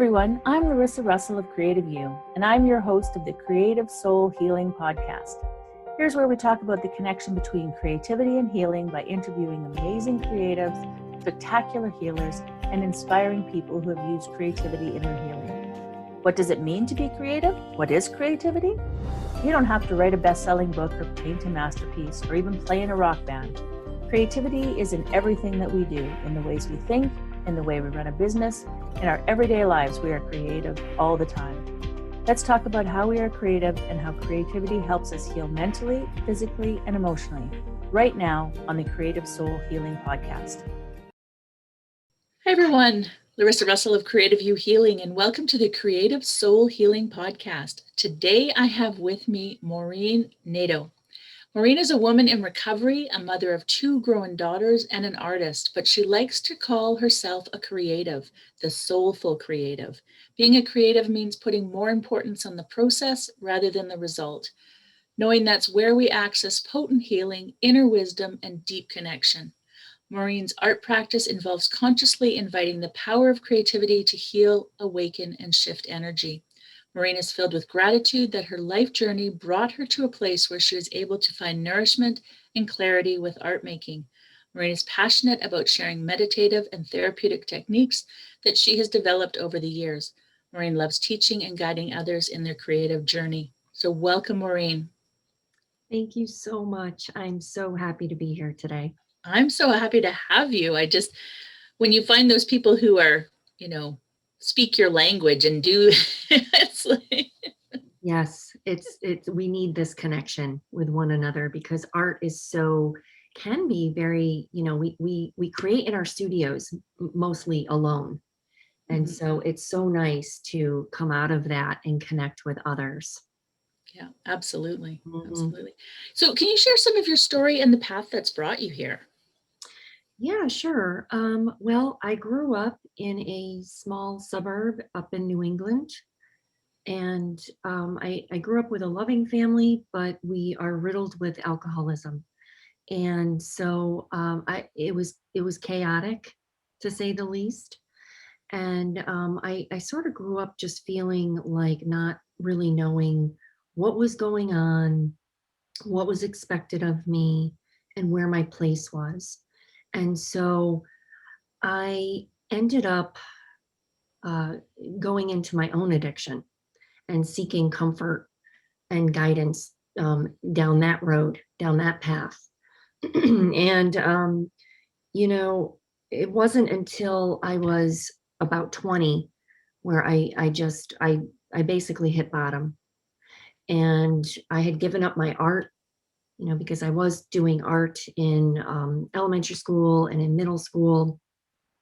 everyone, I'm Larissa Russell of Creative You, and I'm your host of the Creative Soul Healing Podcast. Here's where we talk about the connection between creativity and healing by interviewing amazing creatives, spectacular healers, and inspiring people who have used creativity in their healing. What does it mean to be creative? What is creativity? You don't have to write a best-selling book or paint a masterpiece or even play in a rock band. Creativity is in everything that we do, in the ways we think, in the way we run a business. In our everyday lives, we are creative all the time. Let's talk about how we are creative and how creativity helps us heal mentally, physically, and emotionally, right now on the Creative Soul Healing Podcast. Hi, everyone. Larissa Russell of Creative You Healing, and welcome to the Creative Soul Healing Podcast. Today, I have with me Maureen Nadeau. Maureen is a woman in recovery, a mother of 2 grown daughters, and an artist, but she likes to call herself a creative, the soulful creative. Being a creative means putting more importance on the process rather than the result, knowing that's where we access potent healing, inner wisdom, and deep connection. Maureen's art practice involves consciously inviting the power of creativity to heal, awaken, and shift energy. Maureen is filled with gratitude that her life journey brought her to a place where she was able to find nourishment and clarity with art making. Maureen is passionate about sharing meditative and therapeutic techniques that she has developed over the years. Maureen loves teaching and guiding others in their creative journey. So welcome, Maureen. Thank you so much. I'm so happy to be here today. I'm so happy to have you. When you find those people who are, speak your language and do, it's like... Yes, we need this connection with one another because art can be very, we create in our studios mostly alone. And so it's so nice to come out of that and connect with others. Yeah, absolutely. Absolutely. So can you share some of your story and the path that's brought you here? Yeah, sure. Well, I grew up in a small suburb up in New England. And I grew up with a loving family, but we are riddled with alcoholism. And so it was chaotic, to say the least. And I sort of grew up just feeling like not really knowing what was going on, what was expected of me, and where my place was. And so I ended up going into my own addiction and seeking comfort and guidance down that road, down that path. And, it wasn't until I was about 20 where I basically hit bottom. And I had given up my art, because I was doing art in elementary school and in middle school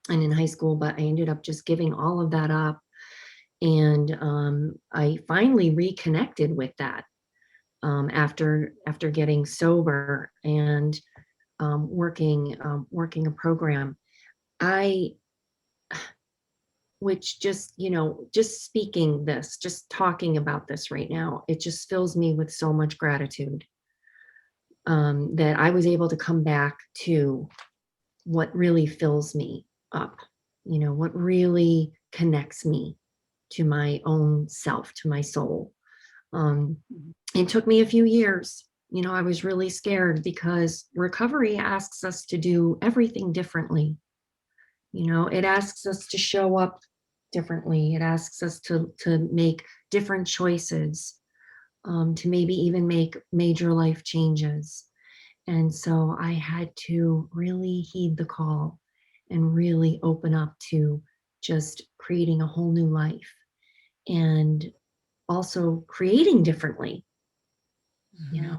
and in high school, but I ended up just giving all of that up. And I finally reconnected with that after getting sober and working a program. Which just speaking this, just talking about this right now, it just fills me with so much gratitude that I was able to come back to what really fills me up, what really connects me to my own self, to my soul. It took me a few years. I was really scared because recovery asks us to do everything differently. It asks us to show up differently. It asks us to make different choices, to maybe even make major life changes. And so I had to really heed the call and really open up to just creating a whole new life and also creating differently.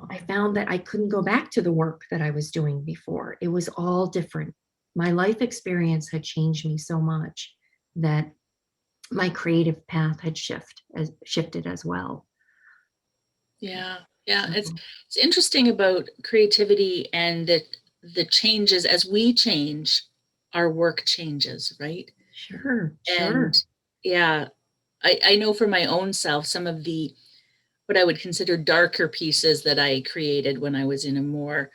I found that I couldn't go back to the work that I was doing before. It was all different. My life experience had changed me so much that my creative path had shifted as well. Yeah. It's interesting about creativity and the changes as we change, our work changes, right? Sure. And yeah, I know for my own self, some of what I would consider darker pieces that I created when I was in a more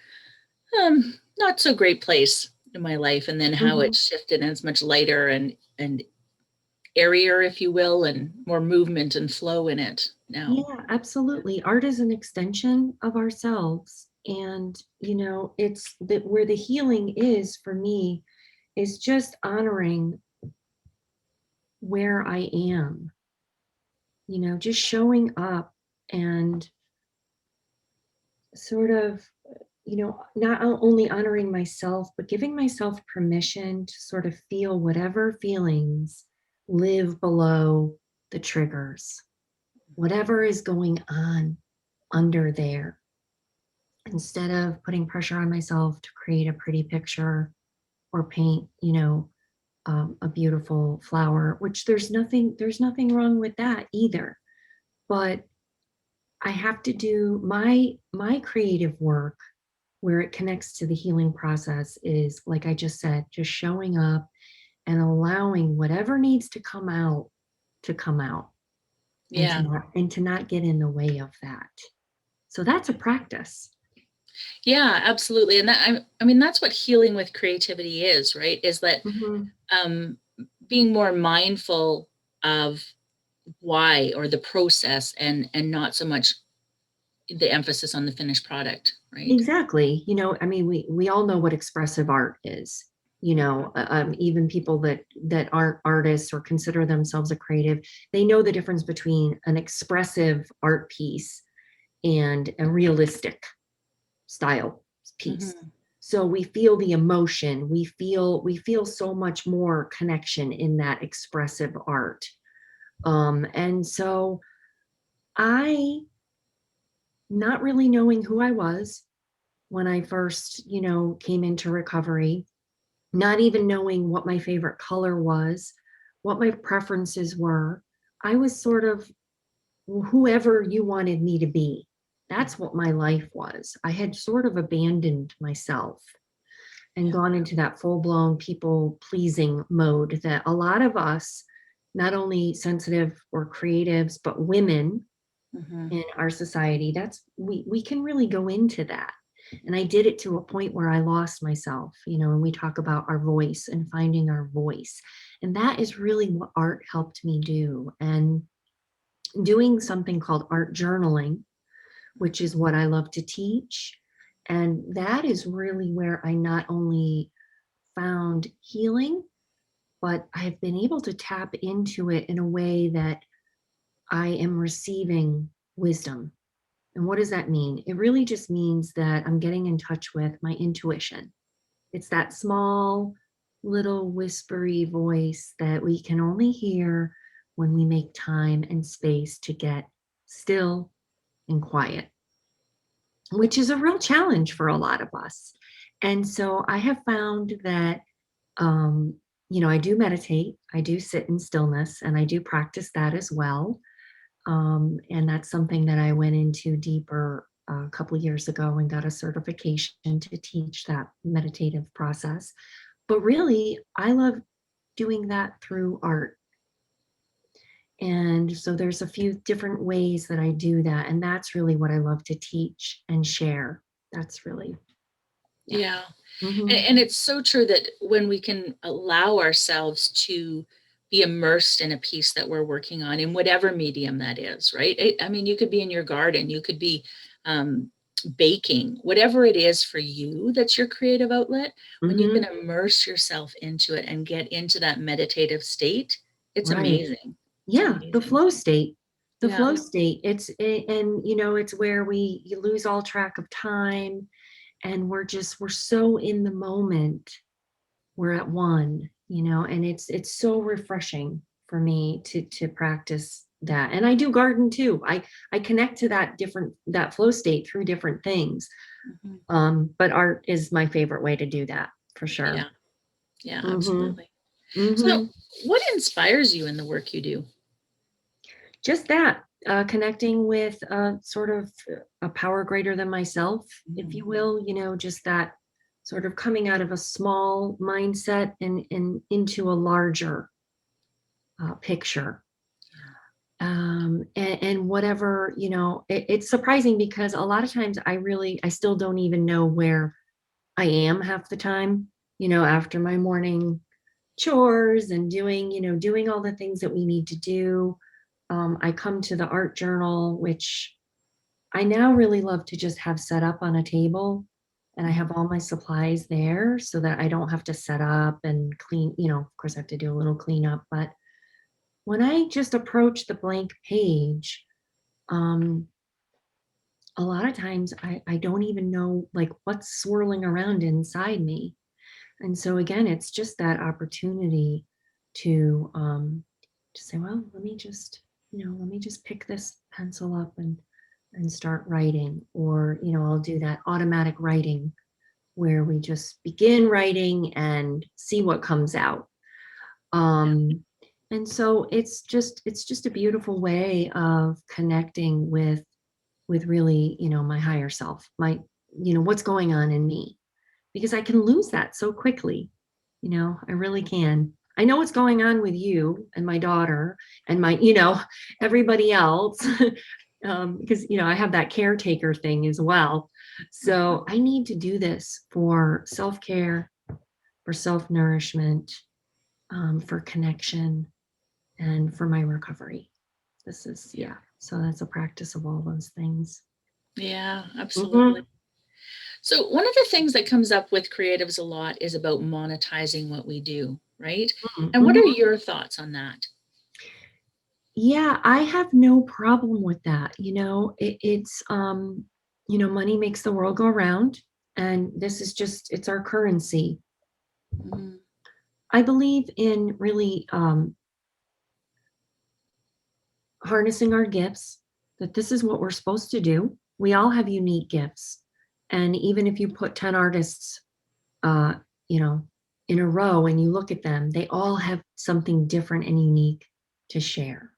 not so great place in my life, and then how it shifted and it's much lighter and airier, if you will, and more movement and flow in it now. Yeah, absolutely. Art is an extension of ourselves. And, it's that where the healing is for me is just honoring where I am, just showing up and sort of, not only honoring myself, but giving myself permission to sort of feel whatever feelings live below the triggers, whatever is going on under there, instead of putting pressure on myself to create a pretty picture or paint, a beautiful flower, which there's nothing wrong with that either. But I have to do my creative work where it connects to the healing process is, like I just said, just showing up and allowing whatever needs to come out to come out, Yeah. and to not get in the way of that. So that's a practice. Yeah, absolutely. And I mean, that's what healing with creativity is, right? Is that Mm-hmm. being more mindful of why or the process, and not so much the emphasis on the finished product, right? Exactly. I mean, we all know what expressive art is. Even people that aren't artists or consider themselves a creative, they know the difference between an expressive art piece and a realistic style piece. Mm-hmm. So we feel the emotion. We feel so much more connection in that expressive art. And so I, not really knowing who I was when I first, came into recovery, not even knowing what my favorite color was, what my preferences were. I was sort of whoever you wanted me to be. That's what my life was. I had sort of abandoned myself and Yeah. gone into that full-blown people pleasing mode that a lot of us, not only sensitive or creatives, but women Mm-hmm. in our society, that's we can really go into that. And I did it to a point where I lost myself, and we talk about our voice and finding our voice. And that is really what art helped me do. And doing something called art journaling, which is what I love to teach. And that is really where I not only found healing, but I've been able to tap into it in a way that I am receiving wisdom. And what does that mean? It really just means that I'm getting in touch with my intuition. It's that small, little whispery voice that we can only hear when we make time and space to get still and quiet, which is a real challenge for a lot of us. And so I have found that, I do meditate, I do sit in stillness, and I do practice that as well. And that's something that I went into deeper a couple of years ago and got a certification to teach that meditative process. But really, I love doing that through art. And so there's a few different ways that I do that. And that's really what I love to teach and share. That's really, yeah. Yeah. Mm-hmm. And it's so true that when we can allow ourselves to be immersed in a piece that we're working on, in whatever medium that is, right? I mean, you could be in your garden, you could be um, baking, whatever it is for you that's your creative outlet. When you can Mm-hmm. immerse yourself into it and get into that meditative state, it's Right. amazing. It's Yeah, the amazing. flow state. The Yeah. flow state. And it's where you lose all track of time, and we're so in the moment. We're at one, and it's so refreshing for me to practice that. And I do garden too. I connect to that flow state through different things. Mhm. But art is my favorite way to do that for Yeah. sure. Yeah, Mm-hmm. absolutely. So, Mm-hmm. what inspires you in the work you do? Just that, connecting with sort of a power greater than myself, if you will, just that sort of coming out of a small mindset and into a larger picture. And whatever, it's surprising because a lot of times I still don't even know where I am half the time, after my morning chores and doing all the things that we need to do. I come to the art journal, which I now really love to just have set up on a table, and I have all my supplies there so that I don't have to set up and clean. Of course I have to do a little cleanup, but when I just approach the blank page, a lot of times I don't even know like what's swirling around inside me. And so again, it's just that opportunity to say, well, let me just pick this pencil up and start writing. Or, I'll do that automatic writing where we just begin writing and see what comes out. And so it's just a beautiful way of connecting with really, my higher self, what's going on in me, because I can lose that so quickly. I really can. I know what's going on with you and my daughter and my, everybody else, because, I have that caretaker thing as well. So I need to do this for self-care, for self-nourishment, for connection, and for my recovery. This is, yeah. So that's a practice of all those things. Yeah, absolutely. So one of the things that comes up with creatives a lot is about monetizing what we do, right? And what are your thoughts on that? Yeah, I have no problem with that. It's money makes the world go round, and this is it's our currency. I believe in really harnessing our gifts, that this is what we're supposed to do. We all have unique gifts. And even if you put 10 artists, in a row and you look at them, they all have something different and unique to share.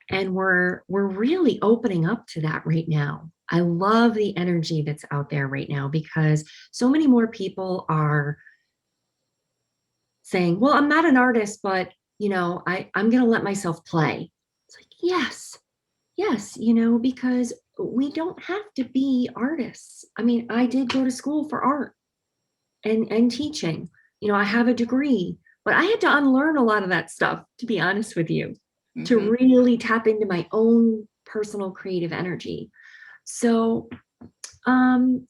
And we're really opening up to that right now. I love the energy that's out there right now, because so many more people are saying, well, I'm not an artist, but I'm going to let myself play. It's like, yes, because we don't have to be artists. I mean, I did go to school for art and teaching. I have a degree, but I had to unlearn a lot of that stuff, to be honest with you, to really tap into my own personal creative energy. So, and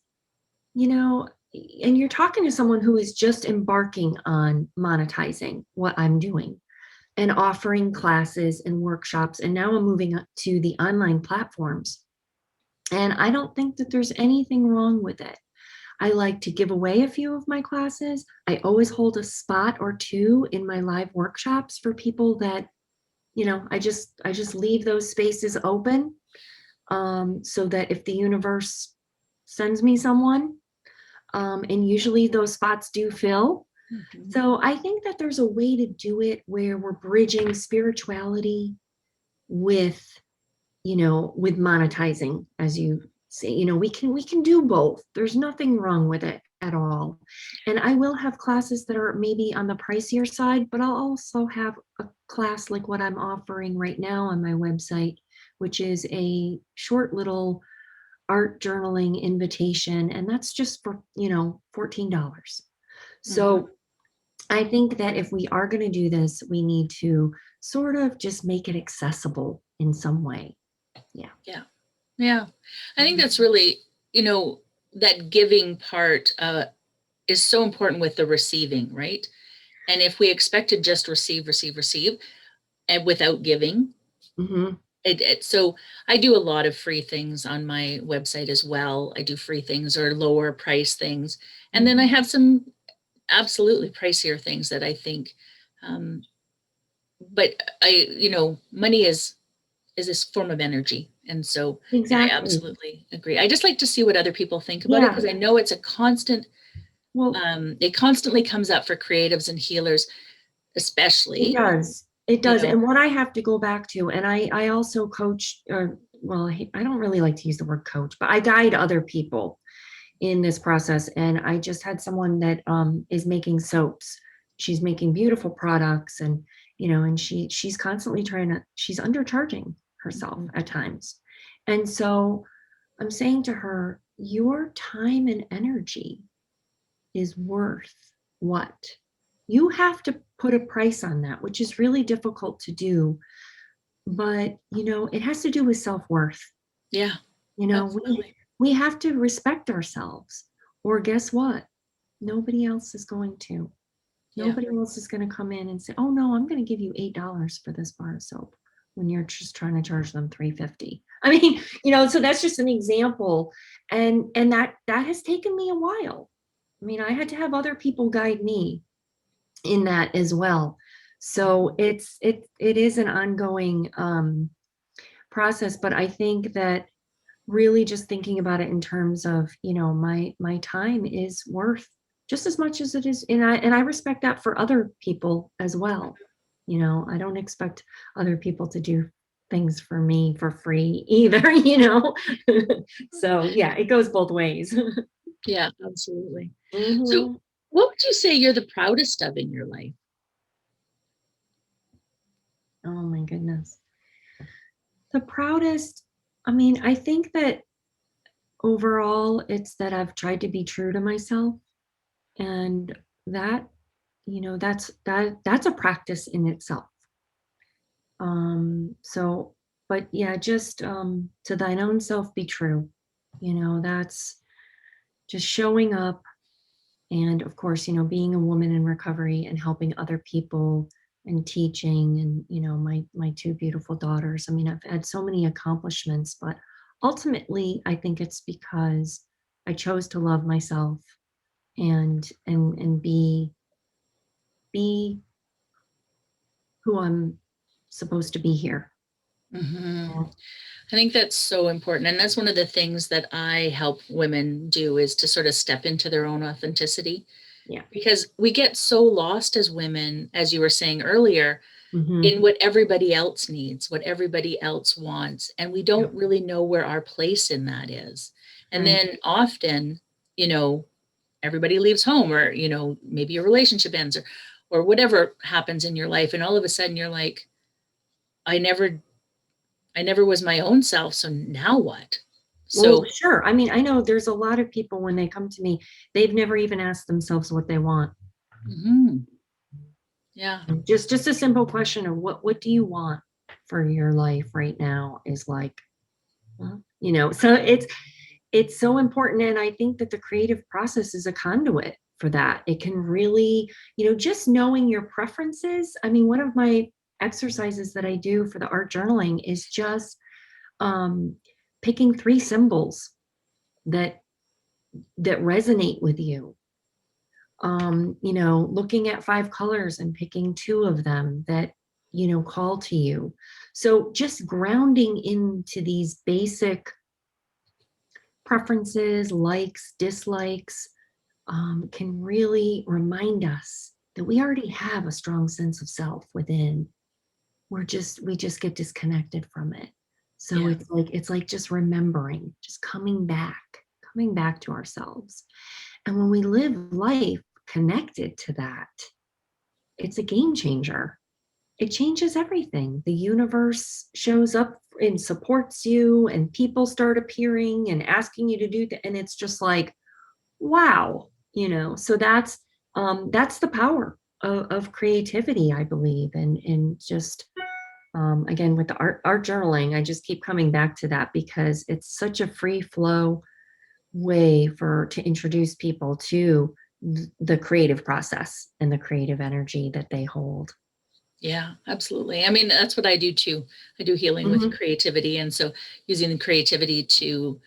you're talking to someone who is just embarking on monetizing what I'm doing and offering classes and workshops. And now I'm moving up to the online platforms. And I don't think that there's anything wrong with it. I like to give away a few of my classes. I always hold a spot or two in my live workshops for people that, I just leave those spaces open, so that if the universe sends me someone, and usually those spots do fill. So I think that there's a way to do it where we're bridging spirituality with, with monetizing, as you say. We can do both. There's nothing wrong with it at all. And I will have classes that are maybe on the pricier side, but I'll also have a class like what I'm offering right now on my website, which is a short little art journaling invitation. And that's just for, $14. So I think that if we are going to do this, we need to sort of just make it accessible in some way. Yeah. I think that's really, that giving part is so important with the receiving, right? And if we expect to just receive, and without giving, so I do a lot of free things on my website as well. I do free things or lower price things. And then I have some absolutely pricier things that I think, but money is this form of energy. And so Exactly. I absolutely agree. I just like to see what other people think about it, because I know it's a constant, it constantly comes up for creatives and healers, especially. It does. And what I have to go back to, and I also coach, I don't really like to use the word coach, but I guide other people in this process. And I just had someone that is making soaps. She's making beautiful products, and and she's constantly she's undercharging herself at times. And so I'm saying to her, your time and energy is worth what? You have to put a price on that, which is really difficult to do. But, it has to do with self-worth. Yeah, You know, absolutely. we have to respect ourselves, or guess what? Nobody else is going to. Yeah. Nobody else is going to come in and say, "Oh no, I'm going to give you $8 for this bar of soap," when you're just trying to charge them $3.50. I mean, so that's just an example, and that has taken me a while. I mean, I had to have other people guide me in that as well. So it is an ongoing process, but I think that really just thinking about it in terms of, my time is worth just as much as it is, and I respect that for other people as well. I don't expect other people to do things for me for free either. So yeah, it goes both ways. Yeah, absolutely. So Mhm. what would you say you're the proudest of in your life? Oh my goodness. The proudest, I mean, I think that overall it's that I've tried to be true to myself, and that, that's a practice in itself. So, but yeah, just to thine own self be true. That's just showing up, and of course, being a woman in recovery and helping other people and teaching, and my two beautiful daughters. I mean, I've had so many accomplishments, but ultimately I think it's because I chose to love myself, and be who I'm supposed to be here. Mm-hmm. Yeah. I think that's so important. And that's one of the things that I help women do, is to sort of step into their own authenticity. Yeah. Because we get so lost as women, as you were saying earlier, Mm-hmm. in what everybody else needs, what everybody else wants. And we don't really know where our place in that is. And Right. then often, everybody leaves home, or, maybe your relationship ends, or whatever happens in your life. And all of a sudden you're like, I never was my own self. So now what? Well, So sure. I mean, I know there's a lot of people when they come to me, they've never even asked themselves what they want. mhm. Yeah. Just a simple question of what do you want for your life right now is like, well, so it's so important. And I think that the creative process is a conduit for that. It can really, just knowing your preferences. I mean, one of my exercises that I do for the art journaling is just um, picking 3 symbols that resonate with you. Looking at 5 colors and picking 2 of them that, call to you. So just grounding into these basic preferences, likes, dislikes, can really remind us that we already have a strong sense of self within. We just get disconnected from it. So Yeah. it's like just remembering, just coming back to ourselves. And when we live life connected to that, it's a game changer. It changes everything. The universe shows up and supports you, and people start appearing and asking you to do that. And it's just like, wow, So that's the power of creativity, I believe. And just again, with the art journaling, I just keep coming back to that because it's such a free flow way to introduce people to the creative process and the creative energy that they hold. Yeah, absolutely. I mean, that's what I do too. I do healing with creativity. And so using the creativity to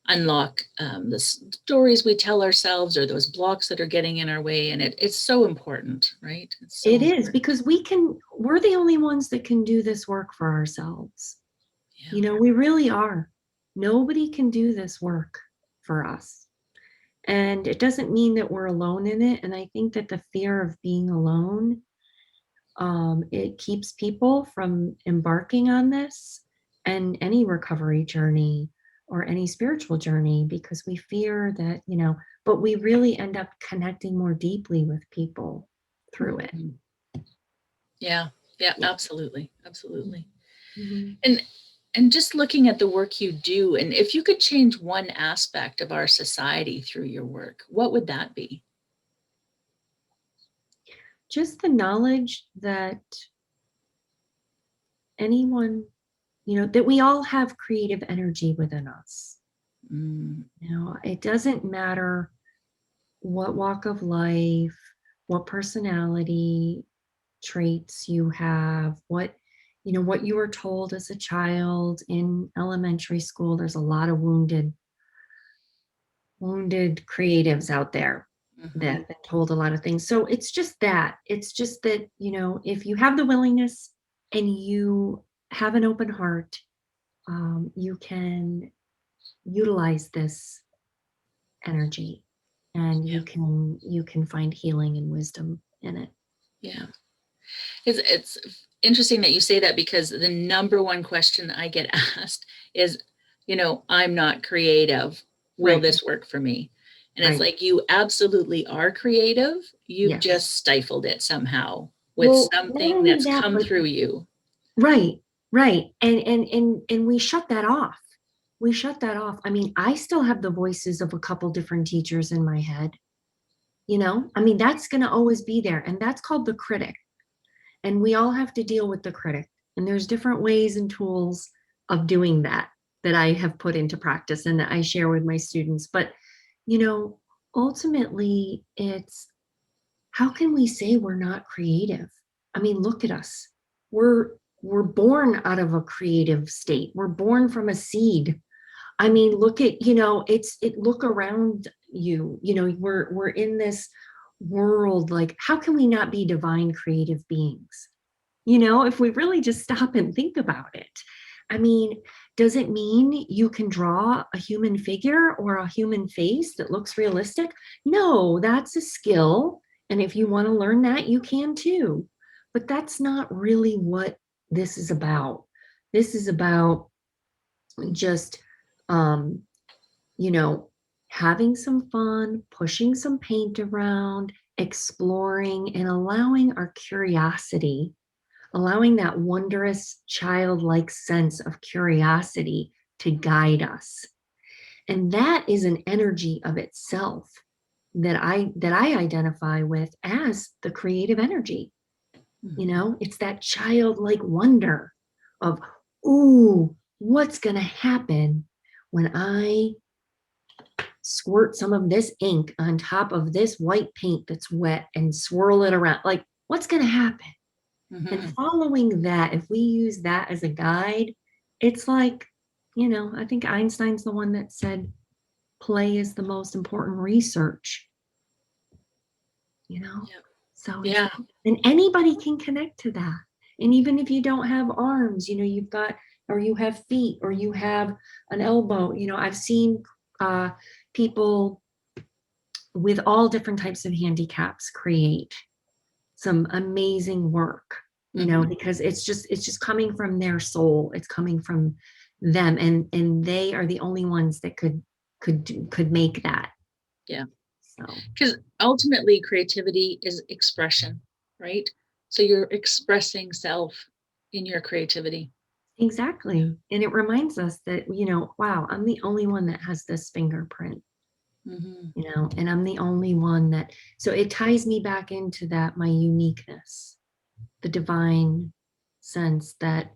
unlock the stories we tell ourselves, or those blocks that are getting in our way. And it's so important, right? It's so It is, important. because we're the only ones that can do this work for ourselves. Yeah. We really are. Nobody can do this work for us. And it doesn't mean that we're alone in it. And I think that the fear of being alone, it keeps people from embarking on this and any recovery journey or any spiritual journey, because we fear that, but we really end up connecting more deeply with people through it. Mhm. Yeah. Yeah, Yeah. absolutely. Absolutely. Mhm. And just looking at the work you do, and if you could change one aspect of our society through your work, what would that be? just the knowledge that anyone, that we all have creative energy within us. It doesn't matter what walk of life, what personality traits you have, what you were told as a child in elementary school. There's a lot of wounded creatives out there that have been told a lot of things. So it's just that, if you have the willingness and you have an open heart, you can utilize this energy, and you can find healing and wisdom in it. Yeah. It's interesting that you say that, because the number one question I get asked is, I'm not creative. Will this work for me? And it's like, you absolutely are creative. You've just stifled it somehow with something that's come through you. Right. And we shut that off. I mean, I still have the voices of a couple different teachers in my head. That's going to always be there. And that's called the critic. And we all have to deal with the critic. And there's different ways and tools of doing that I have put into practice and that I share with my students. But, ultimately, it's, how can we say we're not creative? I mean, look at us. We're born out of a creative state. We're born from a seed. I mean, look at, look around you, we're in this world. Like, how can we not be divine creative beings? If we really just stop and think about it. I mean, does it mean you can draw a human figure or a human face that looks realistic? No, that's a skill. And if you want to learn that, you can too. But that's not really what this is about. This is about just, having some fun, pushing some paint around, exploring, and allowing our curiosity, allowing that wondrous childlike sense of curiosity to guide us. And that is an energy of itself that I identify with as the creative energy. It's that childlike wonder of, ooh, what's going to happen when I squirt some of this ink on top of this white paint that's wet and swirl it around? Like, what's going to happen? And following that, if we use that as a guide, it's like, I think Einstein's the one that said play is the most important research. So yeah, and anybody can connect to that. And even if you don't have arms, you've got, or you have feet, or you have an elbow, I've seen people with all different types of handicaps create some amazing work, because it's just coming from their soul. It's coming from them, and they are the only ones that could make that. Yeah. Because ultimately creativity is expression, right? So you're expressing self in your creativity. Exactly. And it reminds us that, wow, I'm the only one that has this fingerprint. And I'm the only one that, so it ties me back into that, my uniqueness, the divine sense that,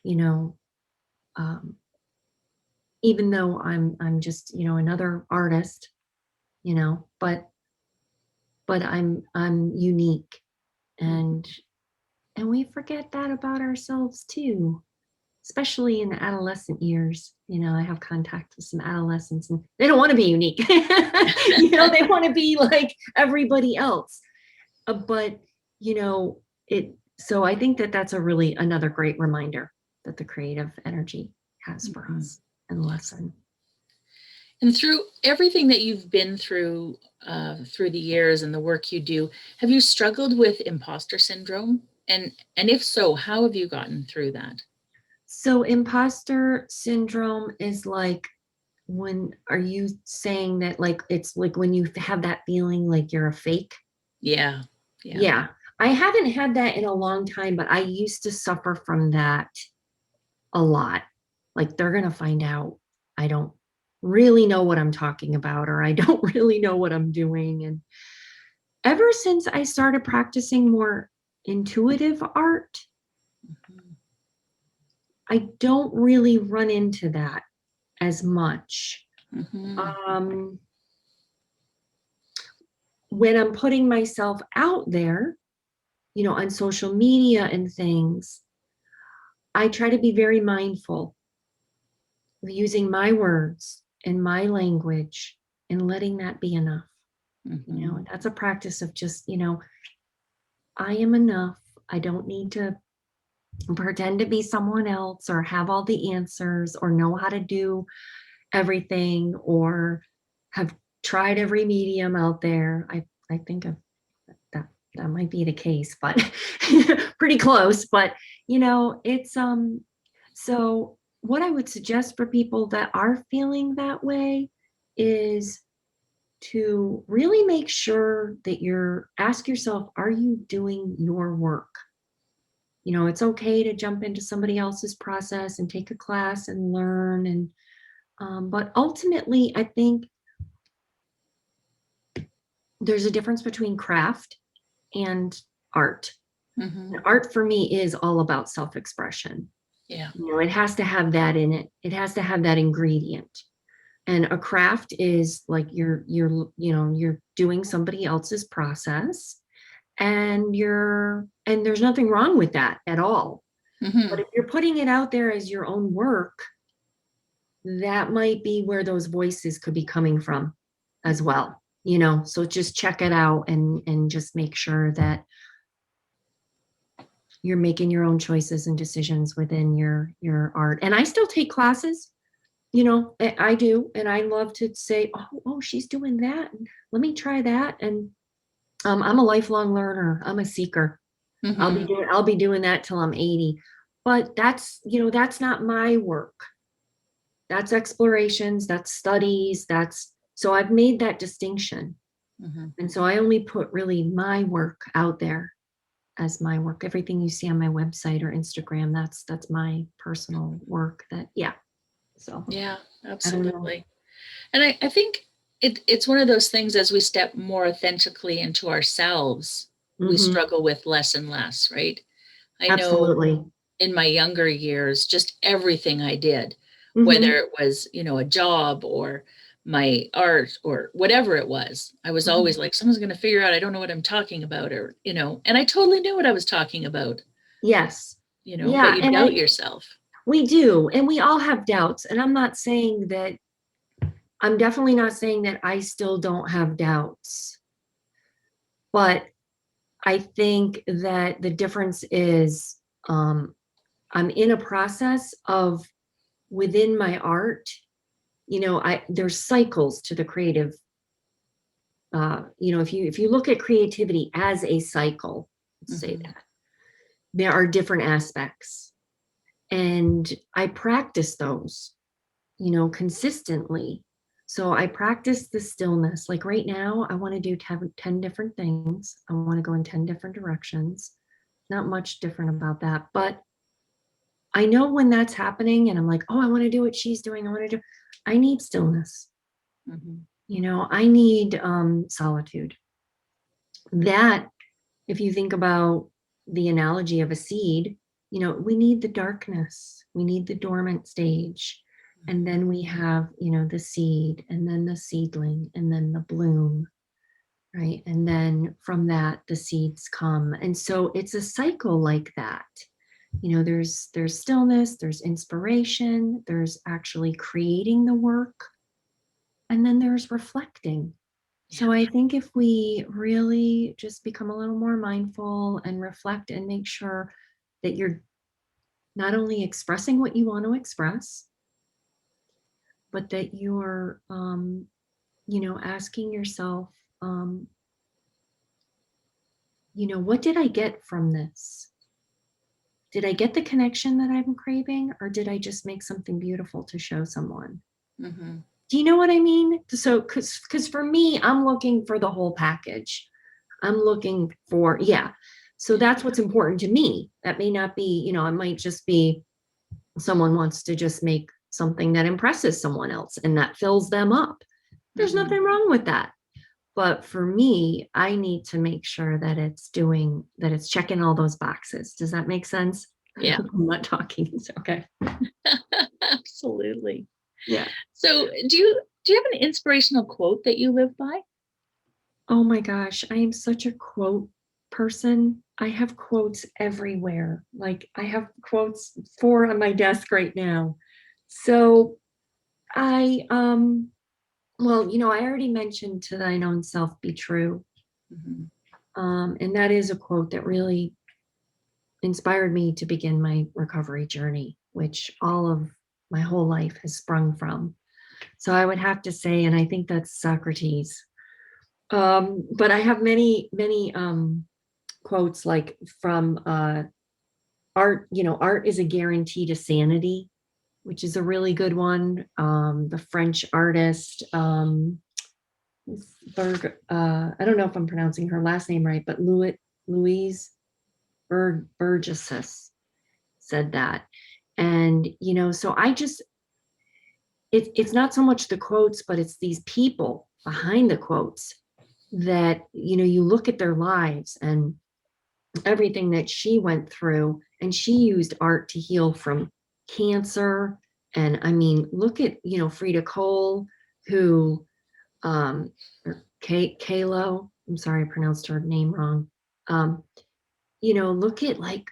even though I'm just, another artist, but I'm unique, and we forget that about ourselves too, especially in the adolescent years. I have contact with some adolescents, and they don't want to be unique. They want to be like everybody else. But, so I think that that's another great reminder that the creative energy has for us and lesson. And through everything that you've been through the years and the work you do, have you struggled with imposter syndrome? And if so, how have you gotten through that? So imposter syndrome is like, are you saying that, like, it's like when you have that feeling like you're a fake? Yeah. I haven't had that in a long time, but I used to suffer from that a lot. Like, they're going to find out I don't really know what I'm talking about, or I don't really know what I'm doing. ever since I started practicing more intuitive art, I don't really run into that as much. When I'm putting myself out there, on social media and things, I try to be very mindful of using my words and my language and letting that be enough. And that's a practice of just, I am enough. I don't need to pretend to be someone else or have all the answers or know how to do everything or have tried every medium out there. I think of that might be the case, but pretty close. But it's so what I would suggest for people that are feeling that way is to really make sure that ask yourself, are you doing your work? It's okay to jump into somebody else's process and take a class and learn. But ultimately, I think there's a difference between craft and art. And art for me is all about self-expression. Yeah. It has to have that in it. It has to have that ingredient. And a craft is like you're doing somebody else's process, and there's nothing wrong with that at all. But if you're putting it out there as your own work, that might be where those voices could be coming from as well. So just check it out and just make sure that you're making your own choices and decisions within your art. And I still take classes. I do, and I love to say, oh, she's doing that. Let me try that. And I'm a lifelong learner. I'm a seeker. I'll be doing that till I'm 80. But that's not my work. That's explorations, that's studies, so I've made that distinction. And so I only put really my work out there as my work. Everything you see on my website or Instagram, that's my personal work. So yeah, absolutely. And I think it's one of those things, as we step more authentically into ourselves, we struggle with less and less, right? I know in my younger years, just everything I did, whether it was, a job or my art or whatever it was, I was always like, someone's going to figure out I don't know what I'm talking about, or, and I totally knew what I was talking about. Yes. But you doubt yourself. We do. And we all have doubts. And I'm definitely not saying that I still don't have doubts. But I think that the difference is I'm in a process of, within my art, there's cycles to the creative. If you look at creativity as a cycle, let's say that, there are different aspects. And I practice those, consistently. So I practice the stillness. Like right now, I want to do 10 different things. I want to go in 10 different directions. Not much different about that. But I know when that's happening and I'm like, oh, I want to do what she's doing. I need stillness. I need solitude. That, if you think about the analogy of a seed, we need the darkness. We need the dormant stage. And then we have, the seed, and then the seedling, and then the bloom, right? And then from that, the seeds come. And so it's a cycle like that. There's stillness, there's inspiration, there's actually creating the work, and then there's reflecting. So I think if we really just become a little more mindful and reflect and make sure that you're not only expressing what you want to express, but that you're, asking yourself, what did I get from this? Did I get the connection that I'm craving, or did I just make something beautiful to show someone? Do you know what I mean? So, because for me, I'm looking for the whole package. I'm looking for, so that's what's important to me. That may not be, it might just be someone wants to just make something that impresses someone else and that fills them up. There's nothing wrong with that. But for me, I need to make sure that it's checking all those boxes. Does that make sense? Yeah. I'm not talking. It's okay. Absolutely. Yeah. So do you have an inspirational quote that you live by? Oh my gosh, I am such a quote person. I have quotes everywhere. Like I have quotes 4 on my desk right now. So I well, I already mentioned to thine own self be true. Mhm. And that is a quote that really inspired me to begin my recovery journey, which all of my whole life has sprung from. So I would have to say, and I think that's Socrates. But I have many, many quotes like from art, art is a guarantee to sanity, which is a really good one. The French artist, I don't know if I'm pronouncing her last name right, but Louise Burgesses said that. And, so it's not so much the quotes, but it's these people behind the quotes that, you look at their lives and everything that she went through, and she used art to heal from cancer. And I mean, look at, Frida Cole, who, or Kalo, I'm sorry, I pronounced her name wrong. Um, look at like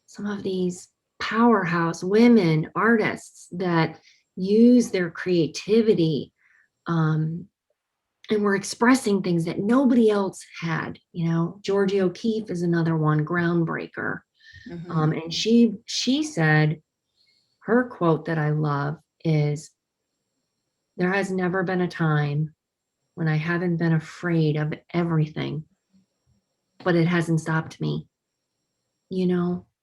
some of these powerhouse women artists that use their creativity, um, and were expressing things that nobody else had. Georgie O'Keeffe is another one, groundbreaker. Mhm. And she said, her quote that I love is, "There has never been a time when I haven't been afraid of everything, but it hasn't stopped me."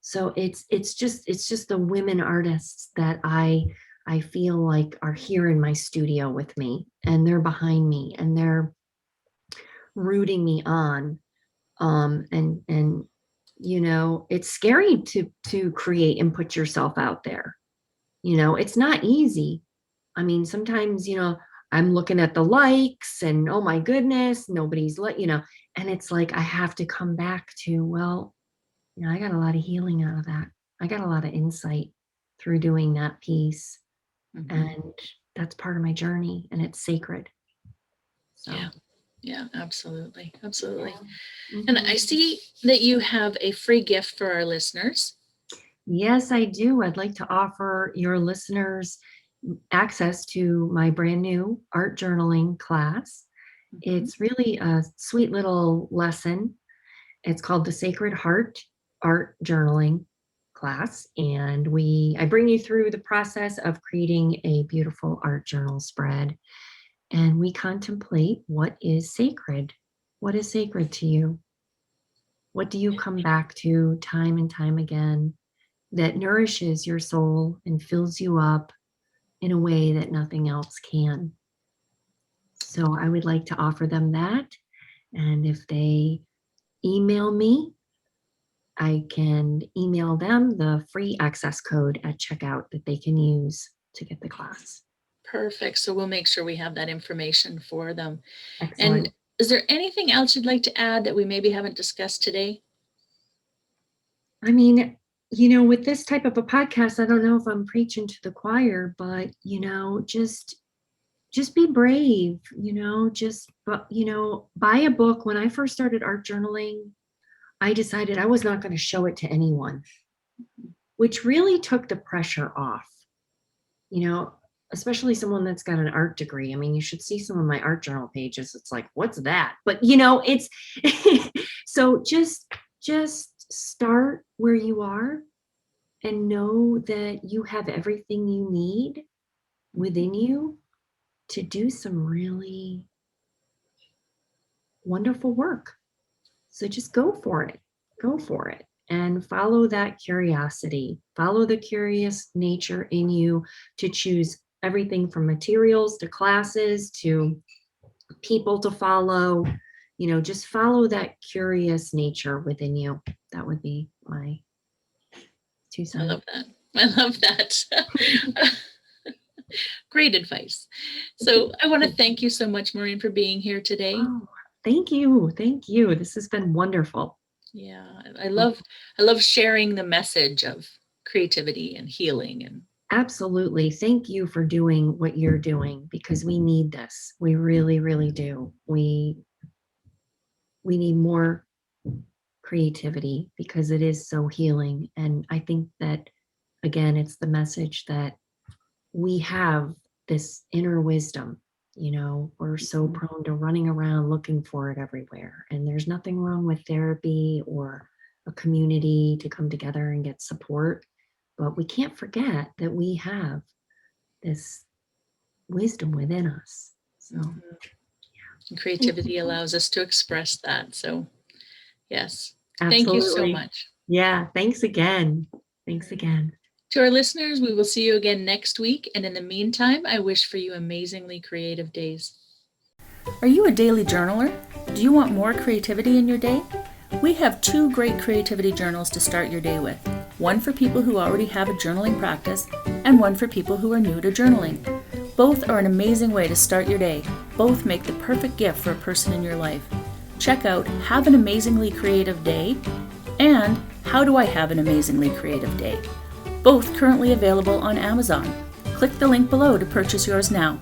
So it's just the women artists that I feel like are here in my studio with me, and they're behind me, and they're rooting me on. And it's scary to create and put yourself out there. It's not easy. I mean, sometimes, I'm looking at the likes and, oh my goodness, nobody's and it's like I have to come back to, well, I got a lot of healing out of that. I got a lot of insight through doing that piece. Mhm. And that's part of my journey, and it's sacred. So Yeah, absolutely. Absolutely. yeah. And I see that you have a free gift for our listeners. Yes, I do. I'd like to offer your listeners access to my brand new art journaling class. It's really a sweet little lesson. It's called the Sacred Heart Art Journaling class. And I bring you through the process of creating a beautiful art journal spread. And we contemplate what is sacred. What is sacred to you? What do you come back to time and time again that nourishes your soul and fills you up in a way that nothing else can? So I would like to offer them that. And if they email me, I can email them the free access code at checkout that they can use to get the class. Perfect. So we'll make sure we have that information for them. Excellent. And is there anything else you'd like to add that we maybe haven't discussed today? I mean, with this type of a podcast, I don't know if I'm preaching to the choir, but, just be brave, buy a book. When I first started art journaling, I decided I was not going to show it to anyone, which really took the pressure off, especially someone that's got an art degree. I mean, you should see some of my art journal pages. It's like, what's that? But, it's so just start where you are and know that you have everything you need within you to do some really wonderful work. So just go for it. Go for it. And follow that curiosity. Follow the curious nature in you to choose everything from materials to classes to people to follow. Just follow that curious nature within you. That would be my 2 cents. I love that. I love that. Great advice. So I want to thank you so much, Maureen, for being here today. Oh, Thank you. Thank you. This has been wonderful. Yeah, I love sharing the message of creativity and healing. And Absolutely. Thank you for doing what you're doing, because we need this. We really, really do. We need more creativity because it is so healing. And I think that, again, it's the message that we have this inner wisdom. We're so prone to running around looking for it everywhere. And there's nothing wrong with therapy or a community to come together and get support. But we can't forget that we have this wisdom within us. So creativity allows us to express that. So yes, absolutely. Thank you so much. Yeah, thanks again. Thanks again. To our listeners, we will see you again next week. And in the meantime, I wish for you amazingly creative days. Are you a daily journaler? Do you want more creativity in your day? We have 2 great creativity journals to start your day with. One for people who already have a journaling practice, and one for people who are new to journaling. Both are an amazing way to start your day. Both make the perfect gift for a person in your life. Check out Have an Amazingly Creative Day and How Do I Have an Amazingly Creative Day? Both currently available on Amazon. Click the link below to purchase yours now.